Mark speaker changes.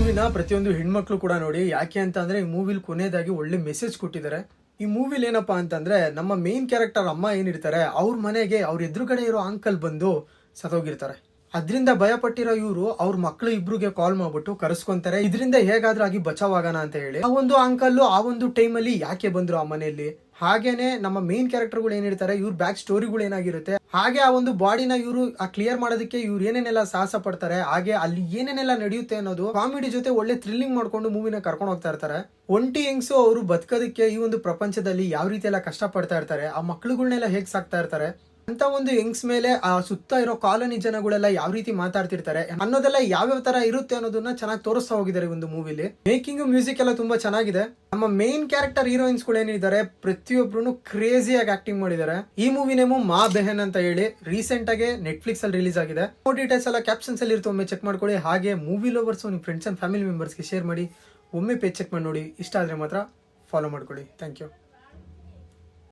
Speaker 1: ಮೂವಿನ ಪ್ರತಿಯೊಂದು ಹೆಣ್ಮಕ್ಳು ಕೂಡ ನೋಡಿ. ಯಾಕೆ ಅಂತ ಅಂದ್ರೆ ಈ ಮೂವಿಲ್ ಕೊನೆಯದಾಗಿ ಒಳ್ಳೆ ಮೆಸೇಜ್ ಕೊಟ್ಟಿದ್ದಾರೆ. ಈ ಮೂವಿಲ್ ಏನಪ್ಪಾ ಅಂತಂದ್ರೆ ನಮ್ಮ ಮೇನ್ ಕ್ಯಾರೆಕ್ಟರ್ ಅಮ್ಮ ಏನಿರ್ತಾರೆ ಅವ್ರ ಮನೆಗೆ ಅವ್ರ ಎದುರುಗಡೆ ಇರೋ ಅಂಕಲ್ ಬಂದು ಸತ್ತೋಗಿರ್ತಾರೆ. ಅದರಿಂದ ಭಯ ಪಟ್ಟಿರೋ ಇವರು ಅವ್ರ ಮಕ್ಳು ಇಬ್ರಿಗೆ ಕಾಲ್ ಮಾಡ್ಬಿಟ್ಟು ಕರೆಸ್ಕೊಂತಾರೆ, ಇದರಿಂದ ಹೇಗಾದ್ರೂ ಆಗಿ ಬಚಾವಾಗೋಣ ಅಂತ ಹೇಳಿ. ಆ ಒಂದು ಅಂಕಲ್ ಆ ಒಂದು ಟೈಮ್ ಅಲ್ಲಿ ಯಾಕೆ ಬಂದ್ರು ಆ ಮನೆಯಲ್ಲಿ, ಹಾಗೇನೆ ನಮ್ಮ ಮೇನ್ ಕ್ಯಾರೆಕ್ಟರ್ಗಳು ಏನಿರ್ತಾರೆ ಇವ್ರ ಬ್ಯಾಕ್ ಸ್ಟೋರಿಗಳು ಏನಾಗಿರುತ್ತೆ, ಹಾಗೆ ಆ ಒಂದು ಬಾಡಿನ ಇವರು ಕ್ಲಿಯರ್ ಮಾಡೋದಕ್ಕೆ ಇವ್ರು ಏನೇನೆಲ್ಲ ಸಾಹಸ ಪಡ್ತಾರೆ, ಹಾಗೆ ಅಲ್ಲಿ ಏನೇನೆಲ್ಲ ನಡೆಯುತ್ತೆ ಅನ್ನೋದು ಕಾಮಿಡಿ ಜೊತೆ ಒಳ್ಳೆ ಥ್ರಿಲ್ಲಿಂಗ್ ಮಾಡ್ಕೊಂಡು ಮೂವಿನ ಕರ್ಕೊಂಡು ಹೋಗ್ತಾ ಇರ್ತಾರೆ. ಒಂಟಿ ಹೆಂಗ್ಸು ಅವರು ಬದುಕೋದಕ್ಕೆ ಈ ಒಂದು ಪ್ರಪಂಚದಲ್ಲಿ ಯಾವ ರೀತಿ ಎಲ್ಲ ಕಷ್ಟ ಪಡ್ತಾ ಇರ್ತಾರೆ, ಆ ಮಕ್ಳುಗಳನ್ನೆಲ್ಲ ಹೇಗ್ ಸಾಕ್ತಾ ಇರ್ತಾರೆ ಅಂತ ಒಂದು ಹೆಂಗ್ಸ್ ಮೇಲೆ ಆ ಸುತ್ತ ಇರೋ ಕಾಲೋನಿ ಜನಗಳೆಲ್ಲ ಯಾವ ರೀತಿ ಮಾತಾಡ್ತಿರ್ತಾರೆ ಅನ್ನೋದೆಲ್ಲ ಯಾವ್ಯಾವ ತರ ಇರುತ್ತೆ ಅನ್ನೋದನ್ನ ಚೆನ್ನಾಗಿ ತೋರಿಸ್ತಾ ಹೋಗಿದ್ದಾರೆ ಒಂದು ಮೂವಿಲಿ. ಮೇಕಿಂಗ್ ಮ್ಯೂಸಿಕ್ ಎಲ್ಲ ತುಂಬಾ ಚೆನ್ನಾಗಿದೆ. ನಮ್ಮ ಮೇನ್ ಕ್ಯಾರೆಕ್ಟರ್ ಹೀರೋಯಿನ್ಸ್ ಗಳು ಏನಿದ್ದಾರೆ ಪ್ರತಿಯೊಬ್ರು ಕ್ರೇಜಿಯಾಗಿ ಆಕ್ಟಿಂಗ್ ಮಾಡಿದ್ದಾರೆ. ಈ ಮೂವಿ ನೇಮು ಮಾ ಬೆಹನ್ ಅಂತ ಹೇಳಿ ರೀಸೆಂಟ್ ಆಗಿ ನೆಟ್ಫ್ಲಿಕ್ಸ್ ಅಲ್ಲಿ ರಿಲೀಸ್ ಆಗಿದೆ. ಡೀಟೇಲ್ಸ್ ಎಲ್ಲ ಕ್ಯಾಪ್ಷನ್ಸ್ ಅಲ್ಲಿ ಇರುತ್ತೆ, ಒಮ್ಮೆ ಚೆಕ್ ಮಾಡ್ಕೊಳ್ಳಿ. ಹಾಗೆ ಮೂವಿ ಲವರ್ಸ್ ನಿಮ್ಮ ಫ್ರೆಂಡ್ಸ್ ಅಂಡ್ ಫ್ಯಾಮಿಲಿ ಮೆಂಬರ್ಸ್ಗೆ ಶೇರ್ ಮಾಡಿ, ಒಮ್ಮೆ ಪೇಜ್ ಚೆಕ್ ಮಾಡಿ ನೋಡಿ. ಇಷ್ಟ ಆದ್ರೆ ಮಾತ್ರ ಫಾಲೋ ಮಾಡ್ಕೊಳ್ಳಿ. Thank you.